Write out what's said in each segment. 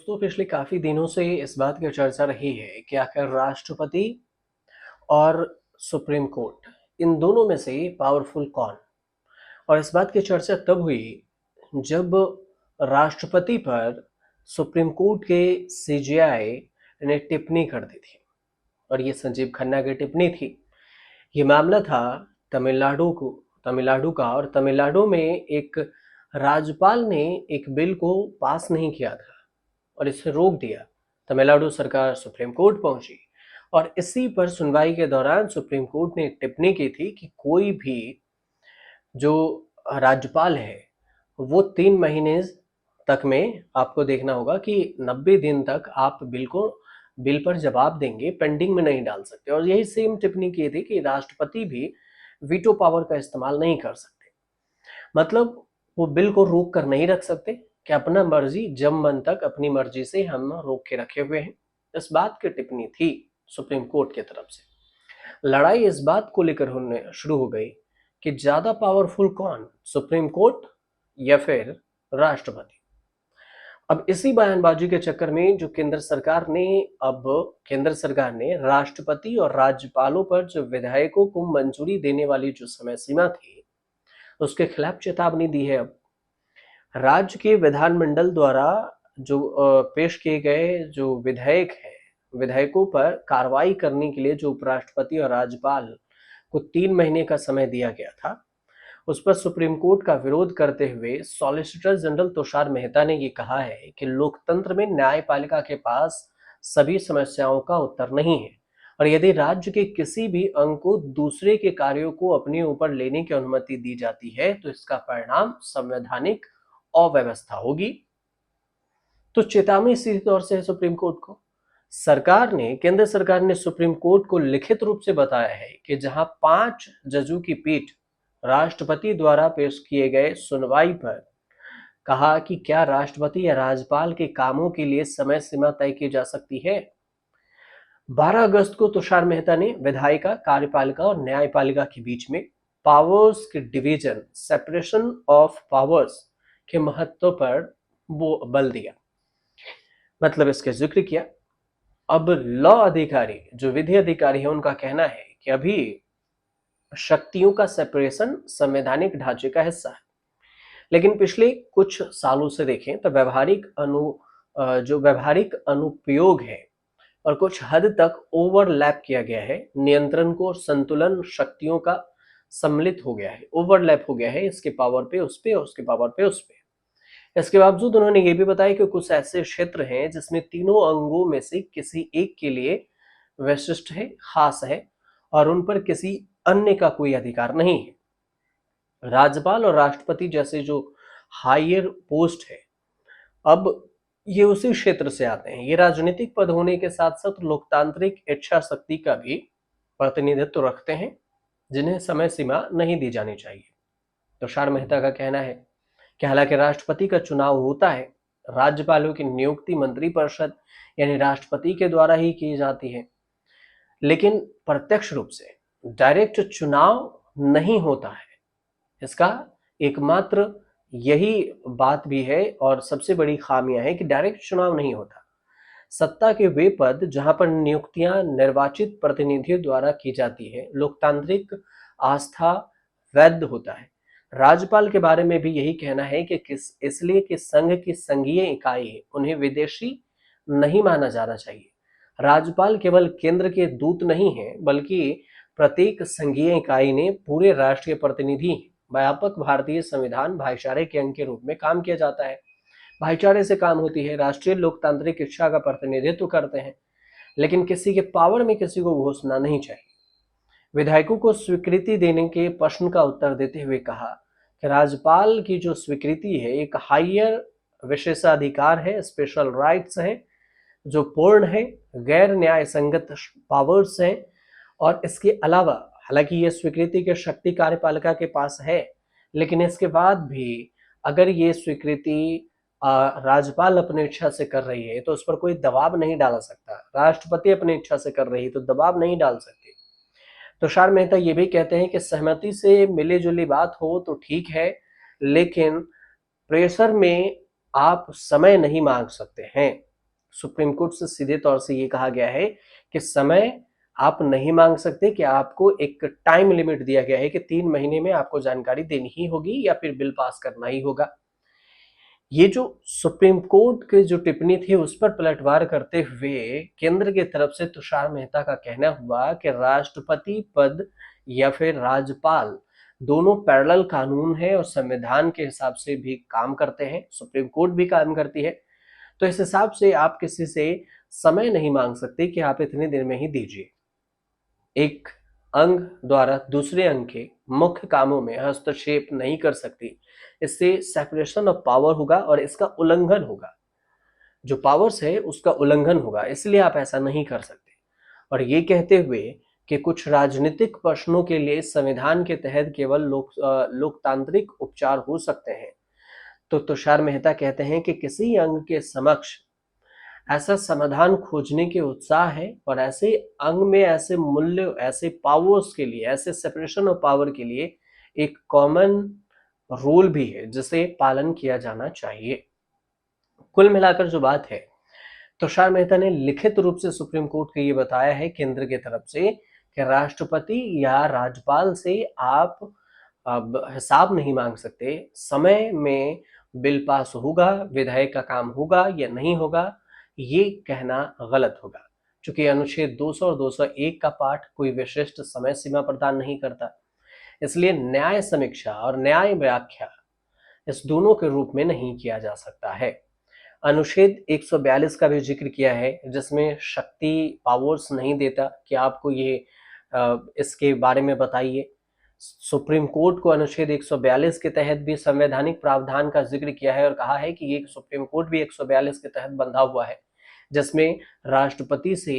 दोस्तों पिछले काफी दिनों से इस बात की चर्चा रही है कि आखिर राष्ट्रपति और सुप्रीम कोर्ट इन दोनों में से पावरफुल कौन। और इस बात की चर्चा तब हुई जब राष्ट्रपति पर सुप्रीम कोर्ट के सीजेआई ने टिप्पणी कर दी थी। और ये संजीव खन्ना की टिप्पणी थी। ये मामला था तमिलनाडु का। और तमिलनाडु में एक राज्यपाल ने एक बिल को पास नहीं किया था और इसे रोक दिया। तमिलनाडु सरकार सुप्रीम कोर्ट पहुंची और इसी पर सुनवाई के दौरान सुप्रीम कोर्ट ने एक टिप्पणी की थी कि कोई भी जो राज्यपाल है वो 3 महीने तक में आपको देखना होगा कि 90 दिन तक आप बिल पर जवाब देंगे, पेंडिंग में नहीं डाल सकते। और यही सेम टिप्पणी की थी कि राष्ट्रपति भी वीटो पावर का इस्तेमाल नहीं कर सकते। मतलब वो बिल को रोक कर नहीं रख सकते कि अपना मर्जी जब मन तक अपनी मर्जी से हम रोक के रखे हुए हैं। इस बात की टिप्पणी थी सुप्रीम कोर्ट की तरफ से। लड़ाई इस बात को लेकर होने शुरू हो गई कि ज्यादा पावरफुल कौन, सुप्रीम कोर्ट या फिर राष्ट्रपति। अब इसी बयानबाजी के चक्कर में जो केंद्र सरकार ने राष्ट्रपति और राज्यपालों पर जो विधायकों को मंजूरी देने वाली जो समय सीमा थी उसके खिलाफ चेतावनी दी है। अब राज्य के विधानमंडल द्वारा जो पेश किए गए जो विधायकों पर कार्रवाई करने के लिए जो उपराष्ट्रपति और राज्यपाल को 3 महीने का समय दिया गया था, उस पर सुप्रीम कोर्ट का विरोध करते हुए सॉलिसिटर जनरल तुषार मेहता ने ये कहा है कि लोकतंत्र में न्यायपालिका के पास सभी समस्याओं का उत्तर नहीं है और यदि राज्य के किसी भी अंग को दूसरे के कार्यों को अपने ऊपर लेने की अनुमति दी जाती है तो इसका परिणाम संवैधानिक अव्यवस्था होगी। तो चेतावनी सीधे तौर से है सुप्रीम कोर्ट को। केंद्र सरकार ने सुप्रीम कोर्ट को लिखित रूप से बताया है कि जहां 5 जजों की पीठ राष्ट्रपति द्वारा पेश किए गए सुनवाई पर कहा कि क्या राष्ट्रपति या राज्यपाल के कामों के लिए समय सीमा तय की जा सकती है। 12 अगस्त को तुषार मेहता ने विधायिका, कार्यपालिका और न्यायपालिका के बीच में पावर्स के डिवीजन, सेपरेशन ऑफ पावर्स के महत्व पर वो बल दिया, मतलब इसका जिक्र किया। अब लॉ अधिकारी, जो विधि अधिकारी है, उनका कहना है कि अभी शक्तियों का सेपरेशन संवैधानिक ढांचे का हिस्सा है, लेकिन पिछले कुछ सालों से देखें तो व्यवहारिक अनुप्रयोग है और कुछ हद तक ओवरलैप किया गया है। नियंत्रण को संतुलन शक्तियों का सम्मिलित हो गया है, ओवरलैप हो गया है, इसके पावर पे उस पे, उसके पावर पे उस पे। इसके बावजूद उन्होंने ये भी बताया कि कुछ ऐसे क्षेत्र हैं जिसमें तीनों अंगों में से किसी एक के लिए विशिष्ट है, खास है और उन पर किसी अन्य का कोई अधिकार नहीं है। राज्यपाल और राष्ट्रपति जैसे जो हायर पोस्ट है, अब ये उसी क्षेत्र से आते हैं। ये राजनीतिक पद होने के साथ साथ लोकतांत्रिक इच्छा शक्ति का भी प्रतिनिधित्व रखते हैं, जिन्हें समय सीमा नहीं दी जानी चाहिए। तुषार मेहता का कहना है कि हालांकि राष्ट्रपति का चुनाव होता है, राज्यपालों की नियुक्ति मंत्रिपरिषद यानी राष्ट्रपति के द्वारा ही की जाती है, लेकिन प्रत्यक्ष रूप से डायरेक्ट चुनाव नहीं होता है। इसका एकमात्र यही बात भी है और सबसे बड़ी खामियां है कि डायरेक्ट चुनाव नहीं होता। सत्ता के वे पद जहां पर नियुक्तियां निर्वाचित प्रतिनिधियों द्वारा की जाती है, लोकतांत्रिक आस्था वैध होता है। राज्यपाल के बारे में भी यही कहना है कि इसलिए कि संघ की संघीय इकाई उन्हें विदेशी नहीं माना जाना चाहिए। राज्यपाल केवल केंद्र के दूत नहीं है, बल्कि प्रत्येक संघीय इकाई ने पूरे राष्ट्रीय प्रतिनिधि। व्यापक भारतीय संविधान भाईचारे के अंग के रूप में काम किया जाता है। भाईचारे से काम होती है, राष्ट्रीय लोकतांत्रिक इच्छा का प्रतिनिधित्व करते हैं, लेकिन किसी के पावर में किसी को घुसना नहीं चाहिए। विधायकों को स्वीकृति देने के प्रश्न का उत्तर देते हुए कहा कि राज्यपाल की जो स्वीकृति है एक हायर विशेषाधिकार है, स्पेशल राइट्स है, जो पूर्ण है, गैर न्याय संगत पावर्स है। और इसके अलावा हालांकि ये स्वीकृति की शक्ति कार्यपालिका के पास है, लेकिन इसके बाद भी अगर ये स्वीकृति राज्यपाल अपनी इच्छा से कर रही है तो उस पर कोई दबाव नहीं डाला सकता। राष्ट्रपति अपनी इच्छा से कर रही है तो दबाव नहीं डाल सकती। तुषार मेहता ये भी कहते हैं कि सहमति से मिली जुली बात हो तो ठीक है, लेकिन प्रेशर में आप समय नहीं मांग सकते हैं। सुप्रीम कोर्ट से सीधे तौर से ये कहा गया है कि समय आप नहीं मांग सकते, कि आपको एक टाइम लिमिट दिया गया है कि 3 महीने में आपको जानकारी देनी ही होगी या फिर बिल पास करना ही होगा। ये जो सुप्रीम कोर्ट की जो टिप्पणी थी उस पर पलटवार करते हुए केंद्र की तरफ से तुषार मेहता का कहना हुआ कि राष्ट्रपति पद या फिर राज्यपाल दोनों पैरेलल कानून है और संविधान के हिसाब से भी काम करते हैं, सुप्रीम कोर्ट भी काम करती है। तो इस हिसाब से आप किसी से समय नहीं मांग सकते कि आप इतने दिन में ही दीजिए। एक अंग द्वारा दूसरे अंग के मुख्य कामों में हस्तक्षेप नहीं कर सकती, इससे सेपरेशन ऑफ पावर होगा और इसका उल्लंघन होगा, जो पावर्स है उसका उल्लंघन होगा, इसलिए आप ऐसा नहीं कर सकते। और ये कहते हुए कि कुछ राजनीतिक प्रश्नों के लिए संविधान के तहत केवल लोकतांत्रिक उपचार हो सकते हैं, तो तुषार मेहता कहते हैं कि किसी अंग के समक्ष ऐसा समाधान खोजने के उत्साह है और ऐसे अंग में ऐसे मूल्य, ऐसे पावर्स के लिए, ऐसे सेपरेशन ऑफ पावर के लिए एक कॉमन रूल भी है जिसे पालन किया जाना चाहिए। कुल मिलाकर जो बात है, तुषार मेहता ने लिखित रूप से सुप्रीम कोर्ट को ये बताया है केंद्र की तरफ से कि राष्ट्रपति या राज्यपाल से आप अब हिसाब नहीं मांग सकते, समय में बिल पास होगा, विधायक का काम होगा या नहीं होगा, ये कहना गलत होगा। चूंकि अनुच्छेद 200 और 201 का पाठ कोई विशिष्ट समय सीमा प्रदान नहीं करता, इसलिए न्याय समीक्षा और न्याय व्याख्या इस दोनों के रूप में नहीं किया जा सकता है। अनुच्छेद 142 का भी जिक्र किया है, जिसमें शक्ति पावर्स नहीं देता कि आपको ये इसके बारे में बताइए। सुप्रीम कोर्ट को अनुच्छेद 142 के तहत भी संवैधानिक प्रावधान का जिक्र किया है और कहा है कि ये सुप्रीम कोर्ट भी 142 के तहत बंधा हुआ है, जिसमें राष्ट्रपति से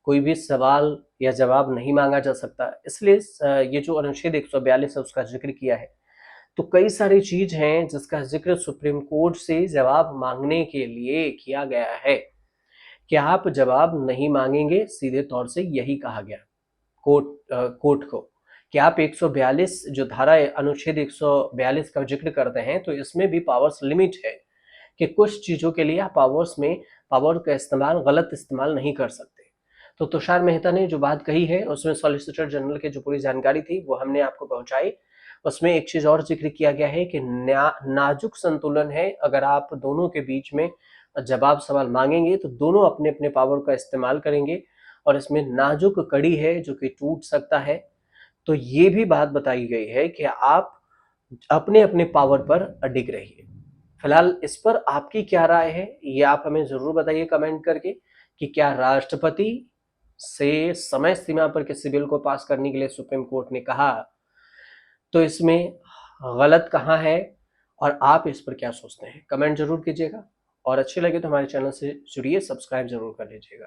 कोई भी सवाल या जवाब नहीं मांगा जा सकता। इसलिए ये जो अनुच्छेद 142 है उसका जिक्र किया है। तो कई सारी चीज हैं जिसका जिक्र सुप्रीम कोर्ट से जवाब मांगने के लिए किया गया है कि आप जवाब नहीं मांगेंगे, सीधे तौर से यही कहा गया कोर्ट को कि आप 142 जो धारा अनुच्छेद 142 का जिक्र करते हैं, तो इसमें भी पावर्स लिमिट है कि कुछ चीजों के लिए आप पावर्स में पावर का इस्तेमाल, गलत इस्तेमाल नहीं कर सकते। तो तुषार मेहता ने जो बात कही है उसमें सॉलिसिटर जनरल की जो पूरी जानकारी थी वो हमने आपको पहुंचाई। उसमें एक चीज और जिक्र किया गया है कि नाजुक संतुलन है, अगर आप दोनों के बीच में जवाब सवाल मांगेंगे तो दोनों अपने अपने पावर का इस्तेमाल करेंगे और इसमें नाजुक कड़ी है जो कि टूट सकता है। तो ये भी बात बताई गई है कि आप अपने अपने पावर पर अडिग रहिए। फिलहाल इस पर आपकी क्या राय है ये आप हमें जरूर बताइए कमेंट करके, कि क्या राष्ट्रपति से समय सीमा पर किसी बिल को पास करने के लिए सुप्रीम कोर्ट ने कहा, तो इसमें गलत कहाँ है और आप इस पर क्या सोचते हैं, कमेंट जरूर कीजिएगा। और अच्छे लगे तो हमारे चैनल से जुड़िए, सब्सक्राइब जरूर कर लीजिएगा।